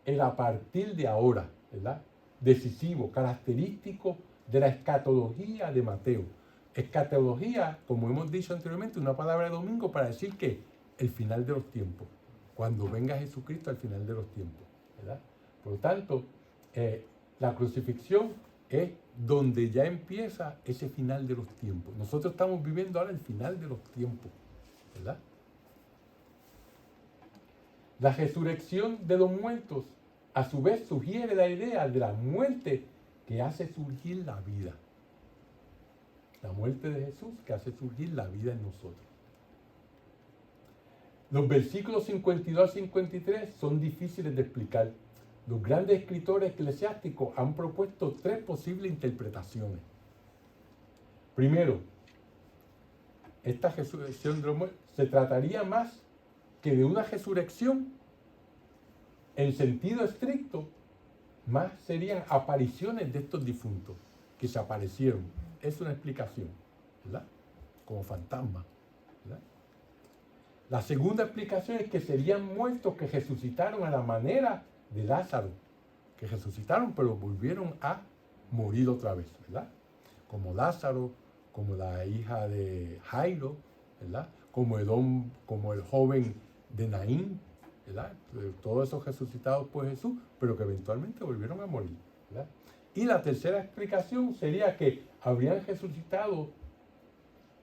el a partir de ahora, ¿verdad? Decisivo, característico de la escatología de Mateo. Escatología, como hemos dicho anteriormente, una palabra de domingo para decir que el final de los tiempos, cuando venga Jesucristo al final de los tiempos, ¿verdad? Por lo tanto, la crucifixión es donde ya empieza ese final de los tiempos. Nosotros estamos viviendo ahora el final de los tiempos, ¿verdad? La resurrección de los muertos, a su vez, sugiere la idea de la muerte que hace surgir la vida. La muerte de Jesús que hace surgir la vida en nosotros. Los versículos 52 al 53 son difíciles de explicar. Los grandes escritores eclesiásticos han propuesto 3 posibles interpretaciones. Primero, esta resurrección de los muertos se trataría más que de una resurrección en sentido estricto, más serían apariciones de estos difuntos que se aparecieron. Es una explicación, ¿verdad? Como fantasma, ¿verdad? La segunda explicación es que serían muertos que resucitaron a la manera de Lázaro, que resucitaron pero volvieron a morir otra vez, ¿verdad? Como Lázaro, como la hija de Jairo, ¿verdad? Como el joven de Naín, ¿verdad? Todos esos resucitados por Jesús, pero que eventualmente volvieron a morir, ¿verdad? Y la tercera explicación sería que habrían resucitado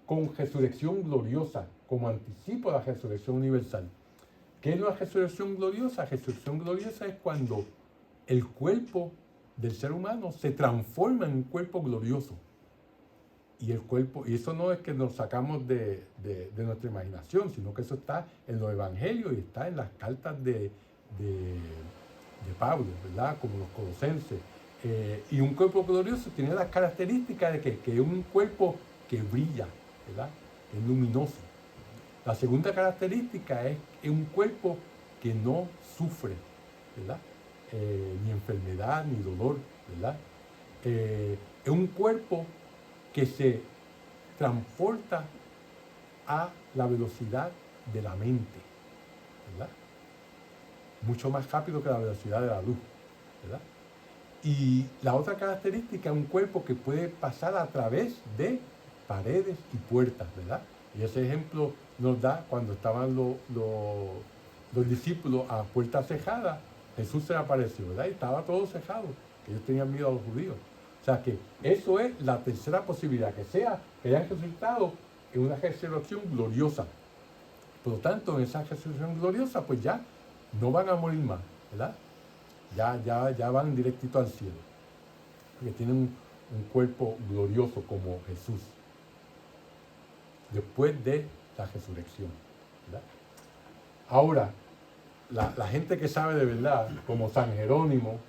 con resurrección gloriosa, como anticipo de la resurrección universal. ¿Qué es la resurrección gloriosa? Resurrección gloriosa es cuando el cuerpo del ser humano se transforma en un cuerpo glorioso. Y eso no es que nos sacamos de nuestra imaginación, sino que eso está en los evangelios y está en las cartas de Pablo, ¿verdad? Como los colosenses. Y un cuerpo glorioso tiene las características de que es un cuerpo que brilla, ¿verdad? Que es luminoso. La segunda característica es un cuerpo que no sufre, ¿verdad? Ni enfermedad, ni dolor, ¿verdad? Es un cuerpo que se transporta a la velocidad de la mente, ¿verdad? Mucho más rápido que la velocidad de la luz, ¿verdad? Y la otra característica es un cuerpo que puede pasar a través de paredes y puertas, ¿verdad? Y ese ejemplo nos da cuando estaban los discípulos a puerta cejada, Jesús se apareció, ¿verdad? Y estaba todo cejado, ellos tenían miedo a los judíos. O sea que eso es la tercera posibilidad, que hayan resultado en una resurrección gloriosa. Por lo tanto, en esa resurrección gloriosa, pues ya no van a morir más, ¿verdad? Ya van directito al cielo. Porque tienen un cuerpo glorioso como Jesús. Después de la resurrección, ¿verdad? Ahora, la gente que sabe de verdad, como San Jerónimo,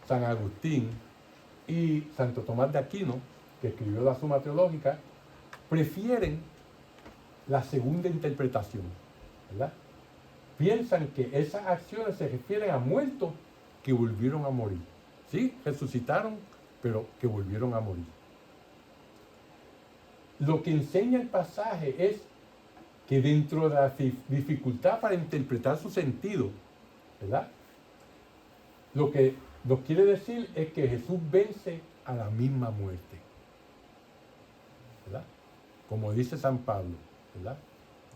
San Agustín y Santo Tomás de Aquino, que escribió la Suma Teológica, prefieren la segunda interpretación, ¿verdad? Piensan que esas acciones se refieren a muertos que volvieron a morir. Sí, resucitaron, pero que volvieron a morir. Lo que enseña el pasaje es que dentro de la dificultad para interpretar su sentido, ¿verdad? Lo que nos quiere decir es que Jesús vence a la misma muerte, ¿verdad? Como dice San Pablo, ¿verdad?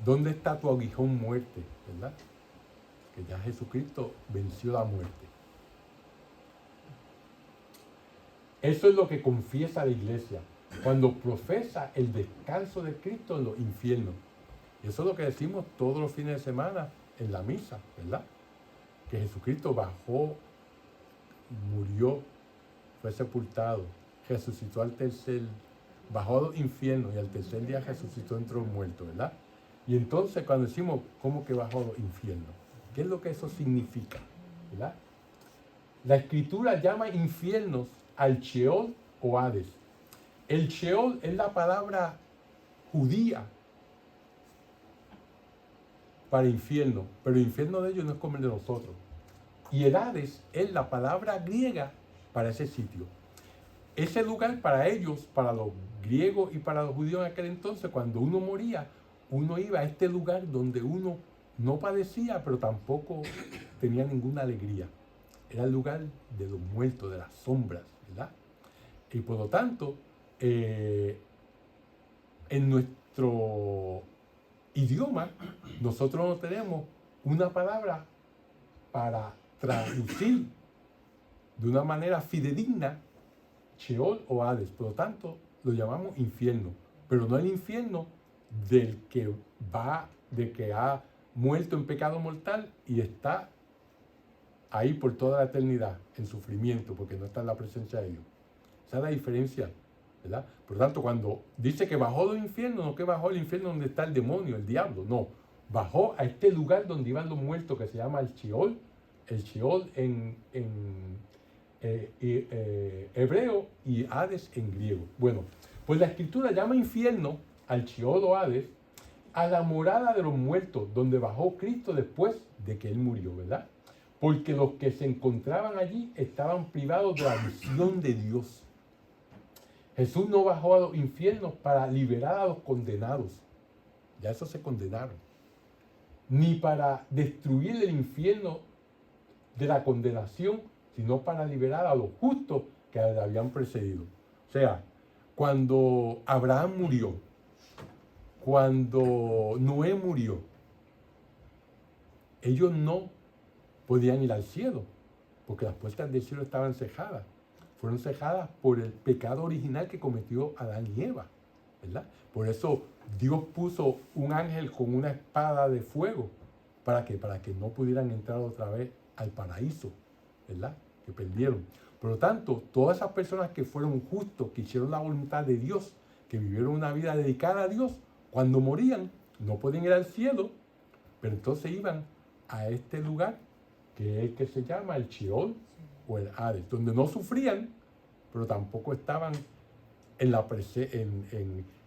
¿Dónde está tu aguijón muerte, verdad? Que ya Jesucristo venció la muerte. Eso es lo que confiesa la iglesia cuando profesa el descanso de Cristo en los infiernos. Y eso es lo que decimos todos los fines de semana en la misa, ¿verdad? Que Jesucristo bajó, murió, fue sepultado, resucitó bajó a los infiernos y al tercer día resucitó entre los muertos, ¿verdad? Y entonces cuando decimos, ¿cómo que bajó a los infiernos? ¿Qué es lo que eso significa? ¿Verdad? La Escritura llama infiernos al Sheol o Hades. El Sheol es la palabra judía para infierno, pero el infierno de ellos no es como el de nosotros. Y el Hades es la palabra griega para ese sitio. Ese lugar para ellos, para los griegos y para los judíos en aquel entonces, cuando uno moría, uno iba a este lugar donde uno no padecía, pero tampoco tenía ninguna alegría. Era el lugar de los muertos, de las sombras, ¿verdad? Y por lo tanto, en nuestro idioma, nosotros no tenemos una palabra para traducir de una manera fidedigna Sheol o Hades. Por lo tanto, lo llamamos infierno, pero no el infierno del que ha muerto en pecado mortal y está ahí por toda la eternidad en sufrimiento porque no está en la presencia de Dios. Esa es la diferencia, ¿verdad? Por lo tanto, cuando dice que bajó del infierno, no que bajó al infierno donde está el demonio, el diablo, no. Bajó a este lugar donde iban los muertos que se llama el Sheol en hebreo y Hades en griego. Bueno, pues la escritura llama infierno al Sheol o Hades a la morada de los muertos, donde bajó Cristo después de que Él murió, ¿verdad? Porque los que se encontraban allí estaban privados de la visión de Dios. Jesús no bajó a los infiernos para liberar a los condenados, ya esos se condenaron, ni para destruir el infierno de la condenación, sino para liberar a los justos que le habían precedido. O sea, cuando Abraham murió, cuando Noé murió, ellos no podían ir al cielo, porque las puertas del cielo estaban cejadas. Fueron cejadas por el pecado original que cometió Adán y Eva, ¿verdad? Por eso Dios puso un ángel con una espada de fuego. ¿Para qué? Para que no pudieran entrar otra vez al paraíso, ¿verdad? Que perdieron. Por lo tanto, todas esas personas que fueron justos, que hicieron la voluntad de Dios, que vivieron una vida dedicada a Dios, cuando morían no podían ir al cielo, pero entonces iban a este lugar que es el que se llama el Sheol o el Hades, donde no sufrían, pero tampoco estaban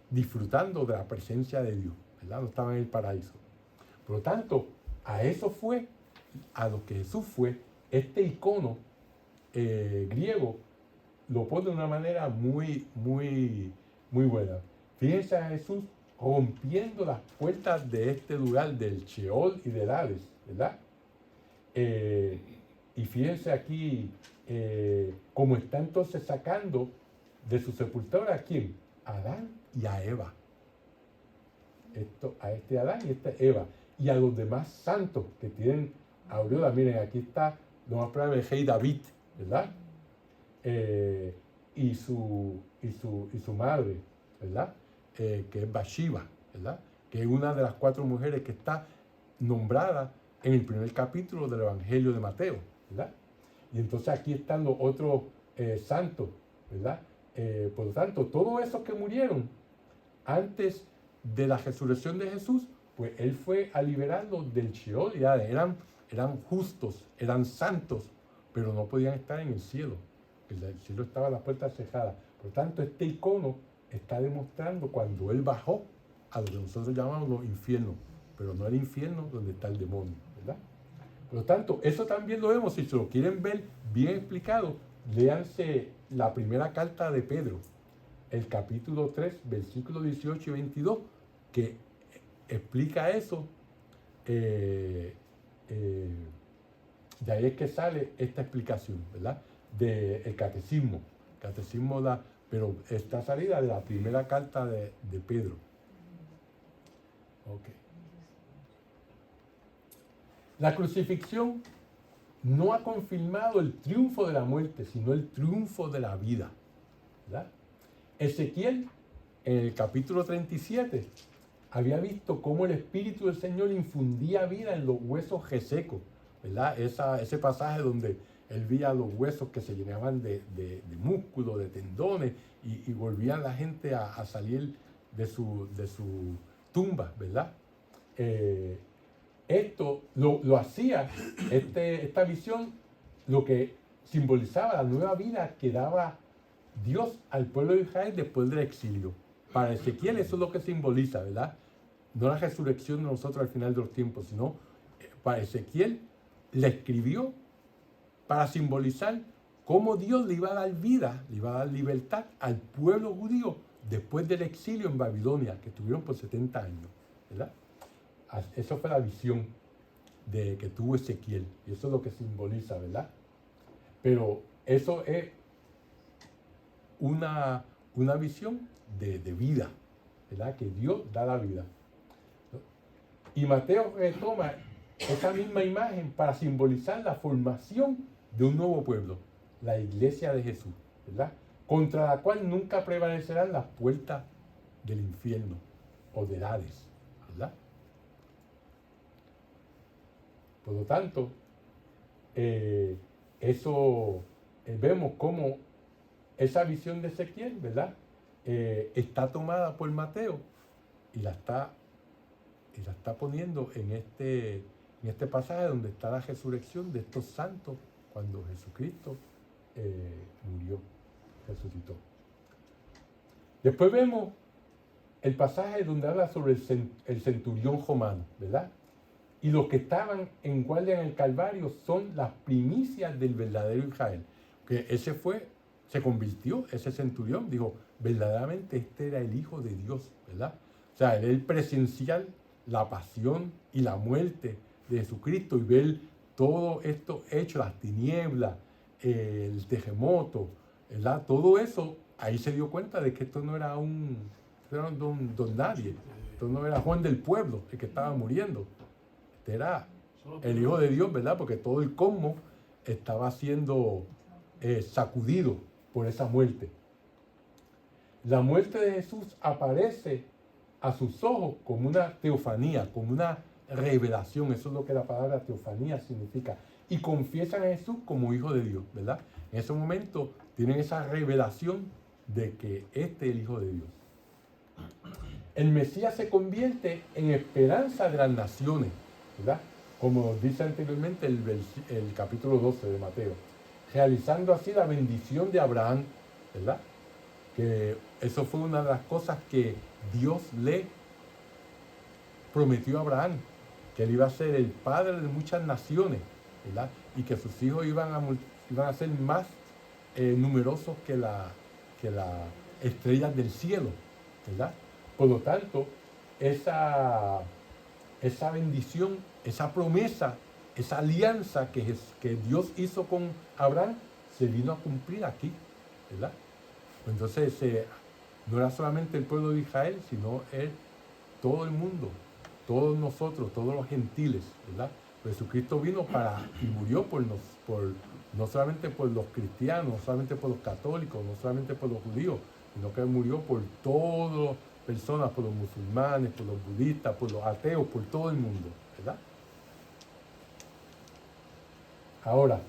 disfrutando de la presencia de Dios, ¿verdad? No estaban en el paraíso. Por lo tanto, a eso fue a lo que Jesús fue. Este icono griego lo pone de una manera muy buena. Fíjense a Jesús rompiendo las puertas de este lugar del Sheol y del Hades, ¿verdad? Y fíjense aquí cómo está entonces sacando de su sepultura ¿a quién? A Adán y a Eva. A este Adán y a esta Eva. Y a los demás santos que tienen aureola. Miren, aquí está lo más probable el rey David, ¿verdad? Y su madre, ¿verdad? Que es Bathsheba, ¿verdad? Que es una de las 4 mujeres que está nombrada en el primer capítulo del Evangelio de Mateo, ¿verdad? Y entonces aquí están los otros santos, ¿verdad? Por lo tanto, todos esos que murieron antes de la resurrección de Jesús, pues Él fue a liberarlos del Sheol y Hades. Eran justos, eran santos, pero no podían estar en el cielo. El cielo estaba a las puertas cejadas. Por lo tanto, este icono está demostrando cuando Él bajó a lo que nosotros llamamos los infiernos, pero no el infierno donde está el demonio, ¿verdad? Por lo tanto, eso también lo vemos. Si se lo quieren ver bien explicado, léanse la primera carta de Pedro, el capítulo 3, versículos 18 y 22, que explica eso. De ahí es que sale esta explicación, ¿verdad? Del catecismo. Pero está salida de la primera carta de Pedro. Ok. La crucifixión no ha confirmado el triunfo de la muerte, sino el triunfo de la vida, ¿verdad? Ezequiel, en el capítulo 37, había visto cómo el Espíritu del Señor infundía vida en los huesos resecos, ¿verdad? Ese pasaje donde él veía los huesos que se llenaban de músculos, de tendones, y volvían la gente a salir de su tumba, ¿verdad? Esto lo hacía, esta visión, lo que simbolizaba la nueva vida que daba Dios al pueblo de Israel después del exilio. Para Ezequiel eso es lo que simboliza, ¿verdad? no la resurrección de nosotros al final de los tiempos, sino para Ezequiel la escribió para simbolizar cómo Dios le iba a dar vida, le iba a dar libertad al pueblo judío después del exilio en Babilonia, que estuvieron por 70 años, ¿verdad? Esa fue la visión que tuvo Ezequiel, y eso es lo que simboliza, ¿verdad? Pero eso es una visión de vida, ¿verdad? Que Dios da la vida, ¿no? Y Mateo retoma esa misma imagen para simbolizar la formación de un nuevo pueblo, la iglesia de Jesús, ¿verdad? Contra la cual nunca prevalecerán las puertas del infierno o del Hades, ¿verdad? Por lo tanto, vemos cómo esa visión de Ezequiel, ¿verdad? Está tomada por Mateo y la está poniendo en este pasaje donde está la resurrección de estos santos cuando Jesucristo murió, resucitó. Después vemos el pasaje donde habla sobre el centurión romano, ¿verdad? Y los que estaban en guardia en el Calvario son las primicias del verdadero Israel. Que se convirtió, ese centurión, dijo, verdaderamente este era el Hijo de Dios, ¿verdad? O sea, él presenciar la pasión y la muerte de Jesucristo y ver todo esto hecho, las tinieblas, el terremoto, ¿verdad? Todo eso, ahí se dio cuenta de que esto no era don nadie, esto no era Juan del pueblo el que estaba muriendo. Era el Hijo de Dios, ¿verdad? Porque todo el cosmos estaba siendo sacudido por esa muerte. La muerte de Jesús aparece a sus ojos como una teofanía, como una revelación. Eso es lo que la palabra teofanía significa. Y confiesan a Jesús como Hijo de Dios, ¿verdad? En ese momento tienen esa revelación de que este es el Hijo de Dios. El Mesías se convierte en esperanza de las naciones, ¿verdad? Como dice anteriormente el capítulo 12 de Mateo, realizando así la bendición de Abraham, ¿verdad? Que eso fue una de las cosas que Dios le prometió a Abraham, que él iba a ser el padre de muchas naciones, ¿verdad? Y que sus hijos iban a ser más numerosos que las estrellas del cielo, ¿verdad? Por lo tanto, esa bendición, esa promesa, esa alianza que Dios hizo con Abraham, se vino a cumplir aquí, ¿verdad? Entonces, no era solamente el pueblo de Israel, sino todo el mundo, todos nosotros, todos los gentiles, ¿verdad? Jesucristo vino y murió no solamente por los cristianos, no solamente por los católicos, no solamente por los judíos, sino que murió por todas las personas, por los musulmanes, por los budistas, por los ateos, por todo el mundo, ¿verdad? Ahora,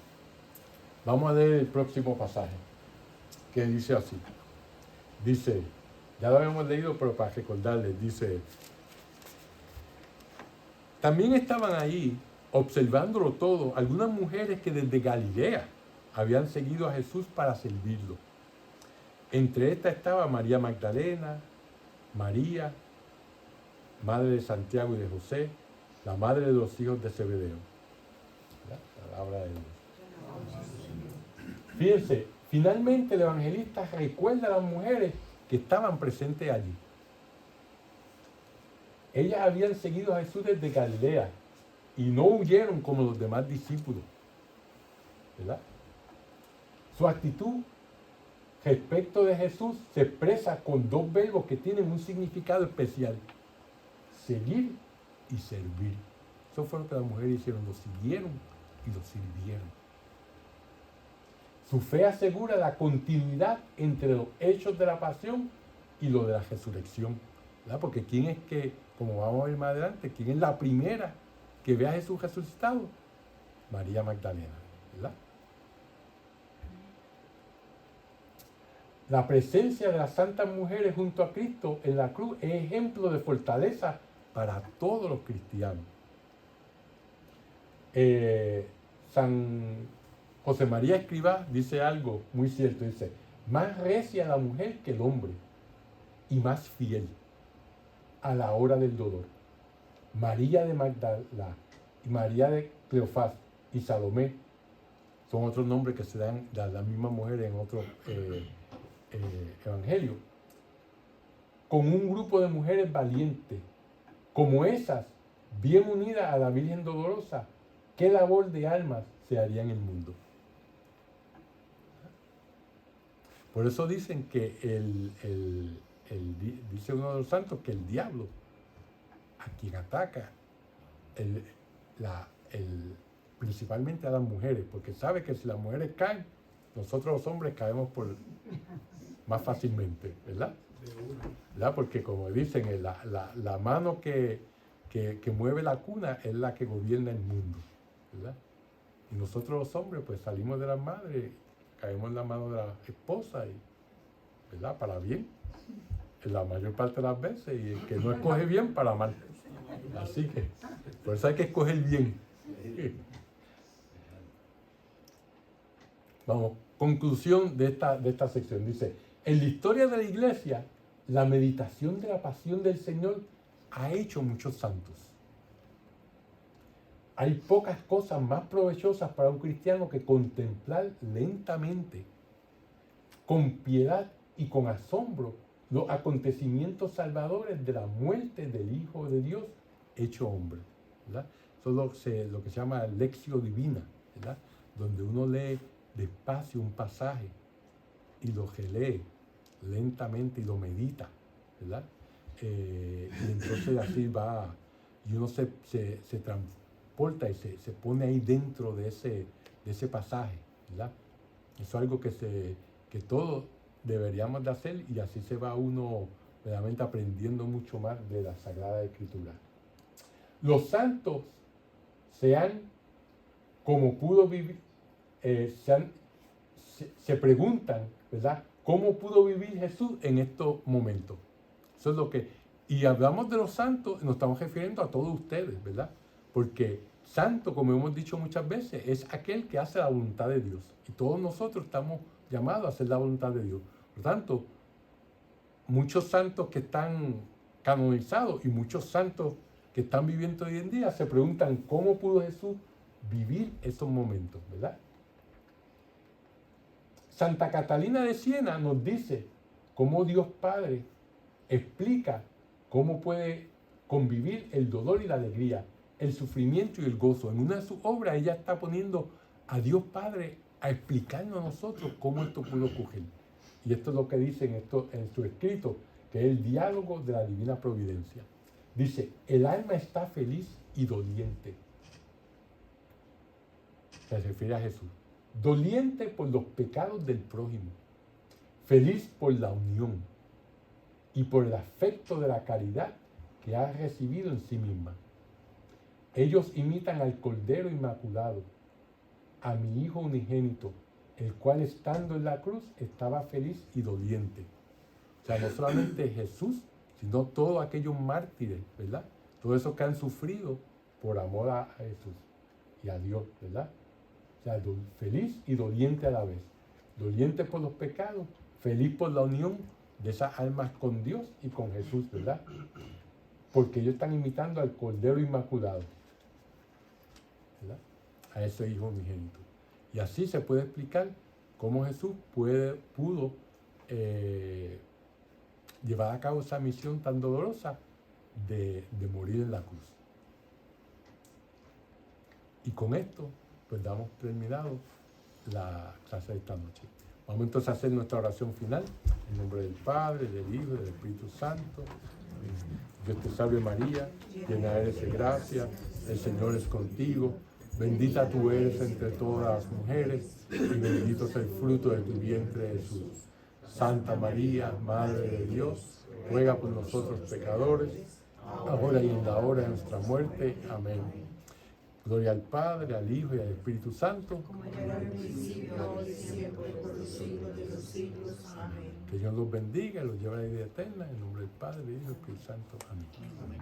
vamos a leer el próximo pasaje, que dice así. Dice, ya lo habíamos leído, pero para recordarles, dice, también estaban ahí, observándolo todo, algunas mujeres que desde Galilea habían seguido a Jesús para servirlo. Entre estas estaba María Magdalena, María, madre de Santiago y de José, la madre de los hijos de Zebedeo. La palabra de Dios. Fíjense, finalmente el evangelista recuerda a las mujeres que estaban presentes allí. Ellas habían seguido a Jesús desde Galilea y no huyeron como los demás discípulos, ¿verdad? Su actitud respecto de Jesús se expresa con dos verbos que tienen un significado especial: seguir y servir. Eso fue lo que las mujeres hicieron, lo siguieron y lo sirvieron. Su fe asegura la continuidad entre los hechos de la pasión y lo de la resurrección, ¿verdad? Porque ¿quién es que, como vamos a ver más adelante, quién es la primera que ve a Jesús resucitado? María Magdalena, ¿verdad? La presencia de las santas mujeres junto a Cristo en la cruz es ejemplo de fortaleza para todos los cristianos. San José María Escrivá dice algo muy cierto, dice, más recia la mujer que el hombre y más fiel a la hora del dolor. María de Magdala y María de Cleofás y Salomé son otros nombres que se dan a la misma mujer en otro evangelio, con un grupo de mujeres valientes, como esas, bien unidas a la Virgen Dolorosa, ¿qué labor de almas se haría en el mundo? Por eso dicen que dice uno de los santos que el diablo, a quien ataca, principalmente a las mujeres, porque sabe que si las mujeres caen, nosotros los hombres caemos más fácilmente, ¿verdad? ¿Verdad? Porque como dicen, la mano que mueve la cuna es la que gobierna el mundo, ¿verdad? Y nosotros los hombres pues salimos de las madres, caemos en la mano de la esposa, ¿verdad? Para bien, en la mayor parte de las veces, y el que no escoge bien, para mal. Así que, por eso hay que escoger bien. Vamos, conclusión de esta sección. Dice, en la historia de la iglesia, la meditación de la pasión del Señor ha hecho muchos santos. Hay pocas cosas más provechosas para un cristiano que contemplar lentamente, con piedad y con asombro, los acontecimientos salvadores de la muerte del Hijo de Dios hecho hombre, ¿verdad? Eso es lo que se llama lección divina, ¿verdad? Donde uno lee despacio un pasaje y lo relee lentamente y lo medita, ¿verdad? Y entonces así va, y uno se transporta y se pone ahí dentro de ese pasaje, ¿verdad? Eso es algo que todos deberíamos de hacer, y así se va uno realmente aprendiendo mucho más de la Sagrada Escritura. Los santos como pudo vivir, se preguntan, ¿verdad? ¿Cómo pudo vivir Jesús en estos momentos? Eso es lo que... Y hablamos de los santos, nos estamos refiriendo a todos ustedes, ¿verdad? Porque santo, como hemos dicho muchas veces, es aquel que hace la voluntad de Dios. Y todos nosotros estamos llamados a hacer la voluntad de Dios. Por lo tanto, muchos santos que están canonizados y muchos santos que están viviendo hoy en día se preguntan cómo pudo Jesús vivir esos momentos, ¿verdad? Santa Catalina de Siena nos dice cómo Dios Padre explica cómo puede convivir el dolor y la alegría, el sufrimiento y el gozo. En una de sus obras ella está poniendo a Dios Padre a explicarnos a nosotros cómo esto pudo ocurrir. Y esto es lo que dice en su escrito, que es el diálogo de la Divina Providencia. Dice, el alma está feliz y doliente. Se refiere a Jesús. Doliente por los pecados del prójimo, feliz por la unión y por el afecto de la caridad que ha recibido en sí misma. Ellos imitan al Cordero Inmaculado, a mi Hijo unigénito, el cual estando en la cruz estaba feliz y doliente. O sea, no solamente Jesús, sino todos aquellos mártires, ¿verdad? Todos esos que han sufrido por amor a Jesús y a Dios, ¿verdad? O sea, feliz y doliente a la vez. Doliente por los pecados, feliz por la unión de esas almas con Dios y con Jesús, ¿verdad? Porque ellos están imitando al Cordero Inmaculado, ¿verdad? A ese Hijo unigénito. Y así se puede explicar cómo Jesús pudo llevar a cabo esa misión tan dolorosa de morir en la cruz. Y con esto, pues damos terminado la clase de esta noche. Vamos entonces a hacer nuestra oración final, en nombre del Padre, del Hijo y del Espíritu Santo. Dios te salve María, llena eres de gracia, el Señor es contigo, bendita tú eres entre todas las mujeres, y bendito es el fruto de tu vientre Jesús. Santa María, Madre de Dios, ruega por nosotros pecadores, ahora y en la hora de nuestra muerte. Amén. Gloria al Padre, al Hijo y al Espíritu Santo. Como era en el principio, ahora y siempre, por los siglos de los siglos. Amén. Que Dios los bendiga y los lleve a la vida eterna. En nombre del Padre, del Hijo y del Espíritu Santo. Amén. Amén.